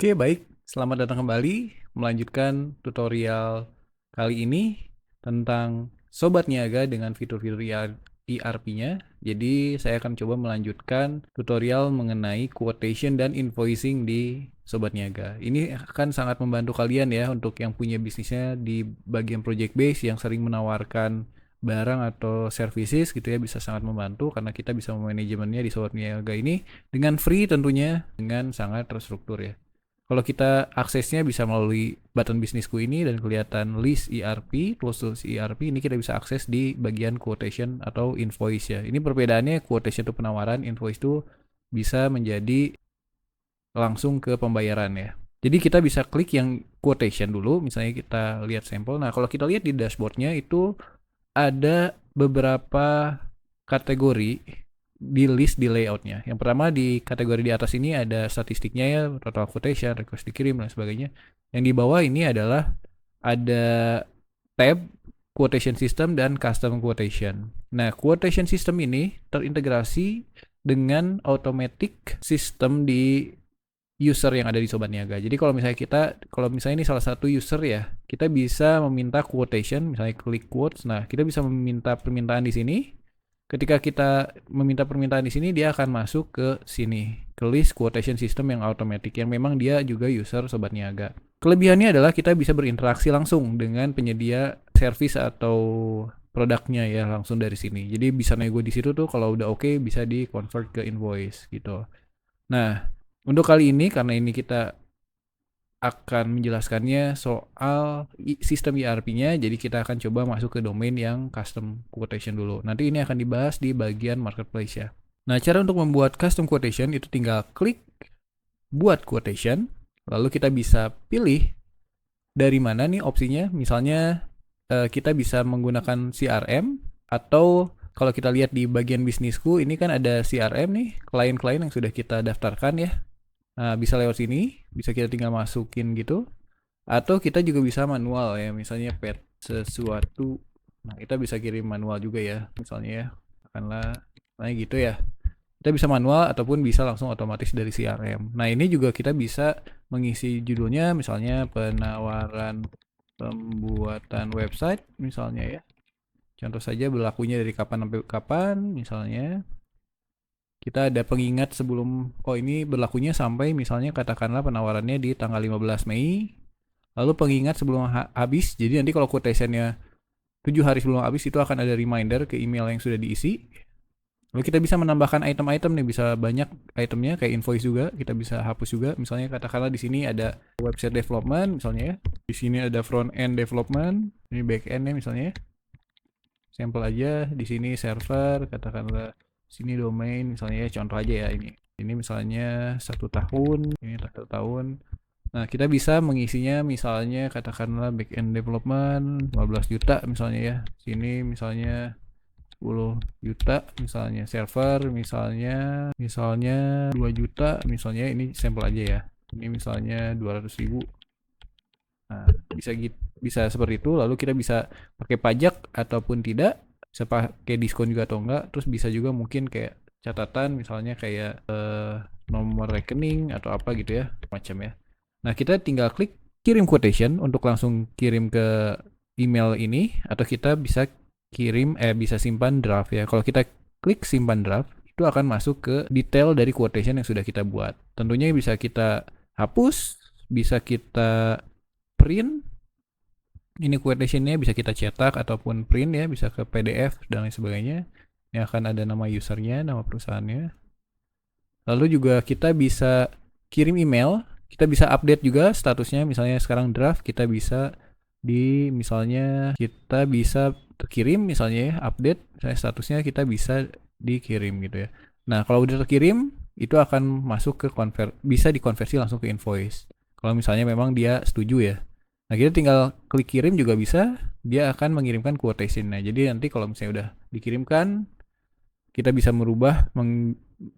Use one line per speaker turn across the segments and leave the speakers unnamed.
Oke, baik. Selamat datang kembali melanjutkan tutorial kali ini tentang Sobat Niaga dengan fitur-fitur ERP-nya. Jadi, saya akan coba melanjutkan tutorial mengenai quotation dan invoicing di Sobat Niaga. Ini akan sangat membantu kalian ya untuk yang punya bisnisnya di bagian project base yang sering menawarkan barang atau services gitu ya, bisa sangat membantu karena kita bisa memanajemennya di Sobat Niaga ini dengan free tentunya, dengan sangat terstruktur ya. Kalau kita aksesnya bisa melalui button bisnisku ini dan kelihatan list ERP, close to ERP, ini kita bisa akses di bagian quotation atau invoice ya. Ini perbedaannya, quotation itu penawaran, invoice itu bisa menjadi langsung ke pembayaran ya. Jadi kita bisa klik yang quotation dulu, misalnya kita lihat sampel. Nah, kalau kita lihat di dashboardnya itu ada beberapa kategori di list di layoutnya. Yang pertama di kategori di atas ini ada statistiknya ya, total quotation, request dikirim dan sebagainya. Yang di bawah ini adalah ada tab quotation system dan custom quotation. Nah, quotation system ini terintegrasi dengan automatic system di user yang ada di Sobat Niaga. Jadi kalau misalnya ini salah satu user ya, kita bisa meminta quotation, misalnya klik quotes. Nah, kita bisa meminta permintaan di sini. Ketika kita meminta permintaan di sini, dia akan masuk ke sini, ke list quotation system yang automatic, yang memang dia juga user Sobat Niaga. Kelebihannya adalah kita bisa berinteraksi langsung dengan penyedia service atau produknya ya langsung dari sini. Jadi bisa nego di situ tuh, kalau udah oke bisa di convert ke invoice gitu. Nah, untuk kali ini karena ini kita akan menjelaskannya soal sistem ERP-nya, jadi kita akan coba masuk ke domain yang custom quotation dulu. Nanti ini akan dibahas di bagian marketplace ya. Nah, cara untuk membuat custom quotation itu tinggal klik buat quotation, lalu kita bisa pilih dari mana nih opsinya. Misalnya kita bisa menggunakan CRM, atau kalau kita lihat di bagian bisnisku ini kan ada CRM nih, klien-klien yang sudah kita daftarkan ya. Nah, bisa lewat sini, bisa kita tinggal masukin gitu. Atau kita juga bisa manual ya, misalnya pet sesuatu. Nah, kita bisa kirim manual juga ya, misalnya ya. Katakanlah gitu ya. Kita bisa manual ataupun bisa langsung otomatis dari CRM. Nah, ini juga kita bisa mengisi judulnya, misalnya penawaran pembuatan website misalnya ya. Contoh saja berlakunya dari kapan sampai kapan misalnya. Kita ada pengingat sebelum, ini berlakunya sampai misalnya katakanlah penawarannya di tanggal 15 Mei. Lalu pengingat sebelum habis, jadi nanti kalau quotationnya 7 hari sebelum habis itu akan ada reminder ke email yang sudah diisi. Lalu kita bisa menambahkan item-item nih, bisa banyak itemnya kayak invoice juga, kita bisa hapus juga. Misalnya katakanlah di sini ada website development misalnya ya. Di sini ada front end development, ini back end-nya misalnya. Sampel aja, di sini server, katakanlah sini domain misalnya ya, contoh aja ya ini. Ini misalnya 1 tahun, ini 1 tahun. Nah, kita bisa mengisinya misalnya katakanlah back end development 15 juta misalnya ya. Sini misalnya 10 juta misalnya, server misalnya 2 juta misalnya, ini sampel aja ya. Ini misalnya 200.000. Nah, bisa seperti itu. Lalu kita bisa pakai pajak ataupun tidak, bisa pakai diskon juga atau enggak. Terus bisa juga mungkin kayak catatan misalnya kayak nomor rekening atau apa gitu ya, macam ya. Nah, kita tinggal klik kirim quotation untuk langsung kirim ke email ini, atau kita bisa bisa simpan draft ya. Kalau kita klik simpan draft, itu akan masuk ke detail dari quotation yang sudah kita buat. Tentunya bisa kita hapus, bisa kita print. Ini quotationnya bisa kita cetak ataupun print ya, bisa ke PDF dan lain sebagainya. Ini akan ada nama usernya, nama perusahaannya. Lalu juga kita bisa kirim email, kita bisa update juga statusnya, misalnya sekarang draft, kita bisa misalnya kita bisa terkirim misalnya ya, update, misalnya statusnya kita bisa dikirim gitu ya. Nah, kalau udah terkirim, itu akan masuk ke bisa dikonversi langsung ke invoice. Kalau misalnya memang dia setuju ya. Nah, kita tinggal klik kirim juga bisa, dia akan mengirimkan quotation. Nah, jadi nanti kalau misalnya udah dikirimkan, kita bisa merubah,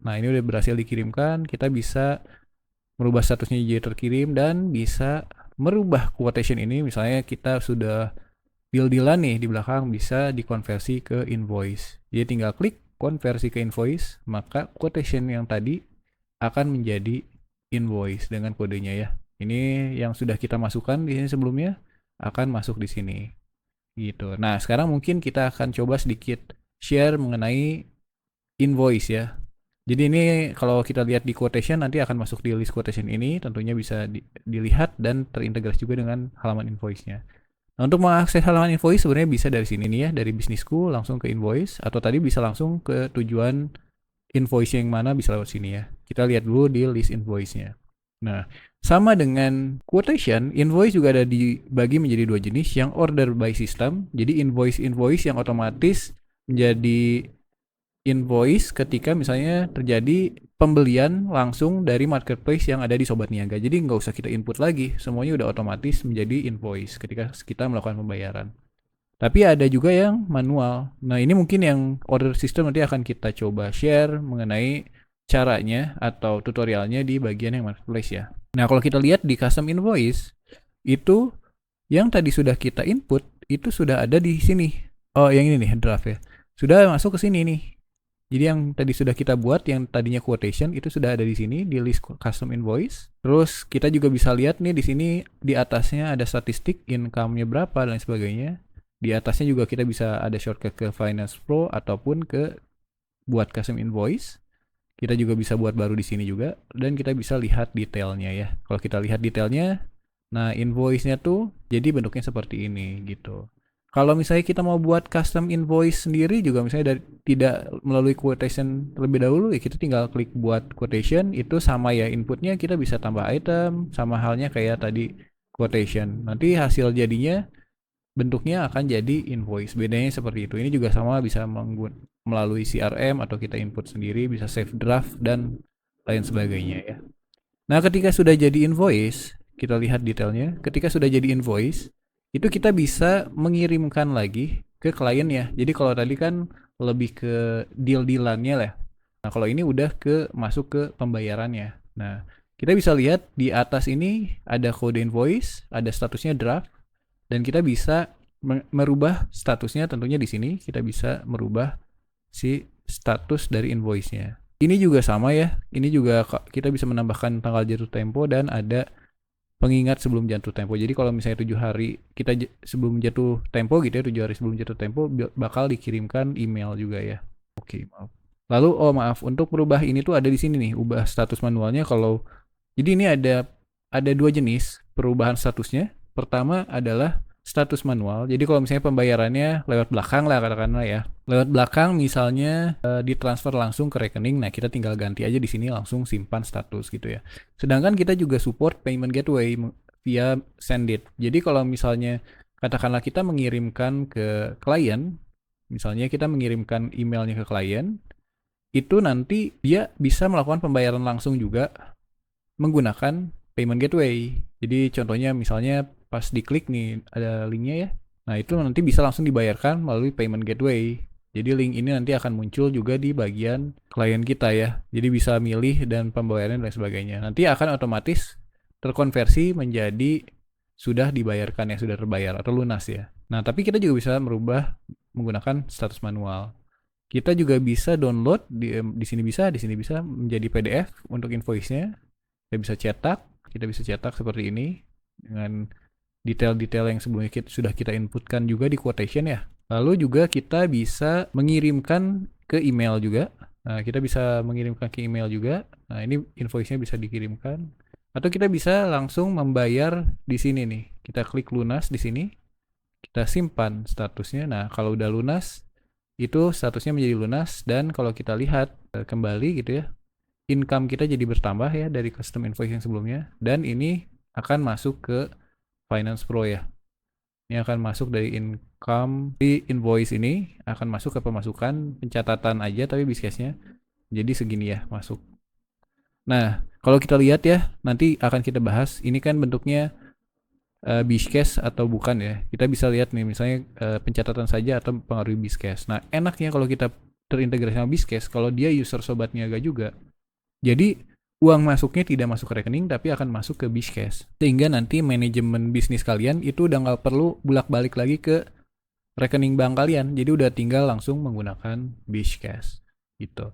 nah ini udah berhasil dikirimkan, kita bisa merubah statusnya jadi terkirim dan bisa merubah quotation ini, misalnya kita sudah deal-dealan nih di belakang, bisa dikonversi ke invoice. Jadi tinggal klik konversi ke invoice, maka quotation yang tadi akan menjadi invoice dengan kodenya ya. Ini yang sudah kita masukkan di sini sebelumnya akan masuk di sini. Gitu. Nah, sekarang mungkin kita akan coba sedikit share mengenai invoice ya. Jadi ini kalau kita lihat di quotation nanti akan masuk di list quotation ini, tentunya bisa dilihat dan terintegrasi juga dengan halaman invoice-nya. Nah, untuk mengakses halaman invoice sebenarnya bisa dari sini nih ya, dari bisnisku langsung ke invoice, atau tadi bisa langsung ke tujuan invoice yang mana bisa lewat sini ya. Kita lihat dulu di list invoice-nya. Nah, sama dengan quotation, invoice juga ada dibagi menjadi dua jenis, yang order by system. Jadi invoice yang otomatis menjadi invoice ketika misalnya terjadi pembelian langsung dari marketplace yang ada di Sobat Niaga. Jadi nggak usah kita input lagi, semuanya udah otomatis menjadi invoice ketika kita melakukan pembayaran. Tapi ada juga yang manual. Nah, ini mungkin yang order system nanti akan kita coba share mengenai caranya atau tutorialnya di bagian yang marketplace ya. Nah, kalau kita lihat di custom invoice, itu yang tadi sudah kita input, itu sudah ada di sini. Oh, yang ini nih, draft ya. Sudah masuk ke sini nih. Jadi yang tadi sudah kita buat, yang tadinya quotation, itu sudah ada di sini, di list custom invoice. Terus kita juga bisa lihat nih di sini, di atasnya ada statistik, income-nya berapa, dan sebagainya. Di atasnya juga kita bisa ada shortcut ke Finance Pro ataupun ke buat custom invoice. Kita juga bisa buat baru di sini juga, dan kita bisa lihat detailnya ya. Kalau kita lihat detailnya, nah invoice-nya tuh jadi bentuknya seperti ini gitu. Kalau misalnya kita mau buat custom invoice sendiri juga misalnya tidak melalui quotation terlebih dahulu ya, kita tinggal klik buat quotation, itu sama ya, inputnya kita bisa tambah item, sama halnya kayak tadi quotation. Nanti hasil jadinya bentuknya akan jadi invoice. Bedanya seperti itu. Ini juga sama, bisa melalui CRM atau kita input sendiri, bisa save draft dan lain sebagainya ya. Nah, ketika sudah jadi invoice, kita lihat detailnya. Ketika sudah jadi invoice, itu kita bisa mengirimkan lagi ke klien ya. Jadi kalau tadi kan lebih ke deal-dealannya lah. Nah, kalau ini udah masuk ke pembayarannya. Nah, kita bisa lihat di atas ini ada kode invoice, ada statusnya draft, dan kita bisa merubah statusnya. Tentunya di sini kita bisa merubah si status dari invoice-nya. Ini juga sama ya. Ini juga kita bisa menambahkan tanggal jatuh tempo dan ada pengingat sebelum jatuh tempo. Jadi kalau misalnya 7 hari kita sebelum jatuh tempo gitu ya, 7 hari sebelum jatuh tempo bakal dikirimkan email juga ya. Oke, maaf. Lalu maaf, untuk merubah ini tuh ada di sini nih, ubah status manualnya. Kalau jadi ini ada dua jenis perubahan statusnya. Pertama adalah status manual. Jadi kalau misalnya pembayarannya lewat belakang lah katakanlah ya. Lewat belakang misalnya ditransfer langsung ke rekening. Nah, kita tinggal ganti aja di sini langsung simpan status gitu ya. Sedangkan kita juga support payment gateway via Sendit. Jadi kalau misalnya katakanlah kita mengirimkan ke klien, misalnya kita mengirimkan emailnya ke klien, itu nanti dia bisa melakukan pembayaran langsung juga menggunakan payment gateway. Jadi contohnya misalnya pas diklik nih ada linknya ya. Nah, itu nanti bisa langsung dibayarkan melalui payment gateway. Jadi link ini nanti akan muncul juga di bagian klien kita ya. Jadi bisa milih dan pembayaran dan sebagainya. Nanti akan otomatis terkonversi menjadi sudah dibayarkan ya, sudah terbayar atau lunas ya. Nah, tapi kita juga bisa merubah menggunakan status manual. Kita juga bisa download di sini bisa menjadi PDF untuk invoice-nya. Kita bisa cetak seperti ini dengan detail-detail yang sebelumnya sudah kita inputkan juga di quotation ya. Lalu juga kita bisa mengirimkan ke email juga. Nah, kita bisa mengirimkan ke email juga. Nah, ini invoice-nya bisa dikirimkan. Atau kita bisa langsung membayar di sini nih. Kita klik lunas di sini. Kita simpan statusnya. Nah, kalau udah lunas, itu statusnya menjadi lunas. Dan kalau kita lihat kembali gitu ya, income kita jadi bertambah ya dari custom invoice yang sebelumnya. Dan ini akan masuk ke Finance Pro ya. Ini akan masuk dari income di invoice ini, akan masuk ke pemasukan, pencatatan aja tapi biscase-nya jadi segini ya masuk. Nah, kalau kita lihat ya, nanti akan kita bahas ini kan bentuknya biscase atau bukan ya. Kita bisa lihat nih misalnya pencatatan saja atau pengaruhi biscase. Nah, enaknya kalau kita terintegrasi sama biscase, kalau dia user Sobat Niaga juga. Jadi uang masuknya tidak masuk ke rekening tapi akan masuk ke biscase. Sehingga nanti manajemen bisnis kalian itu udah nggak perlu bolak-balik lagi ke rekening bank kalian. Jadi udah tinggal langsung menggunakan biscase gitu.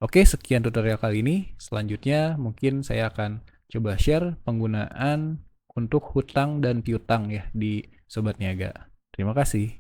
Oke, sekian tutorial kali ini. Selanjutnya mungkin saya akan coba share penggunaan untuk hutang dan piutang ya di Sobat Niaga. Terima kasih.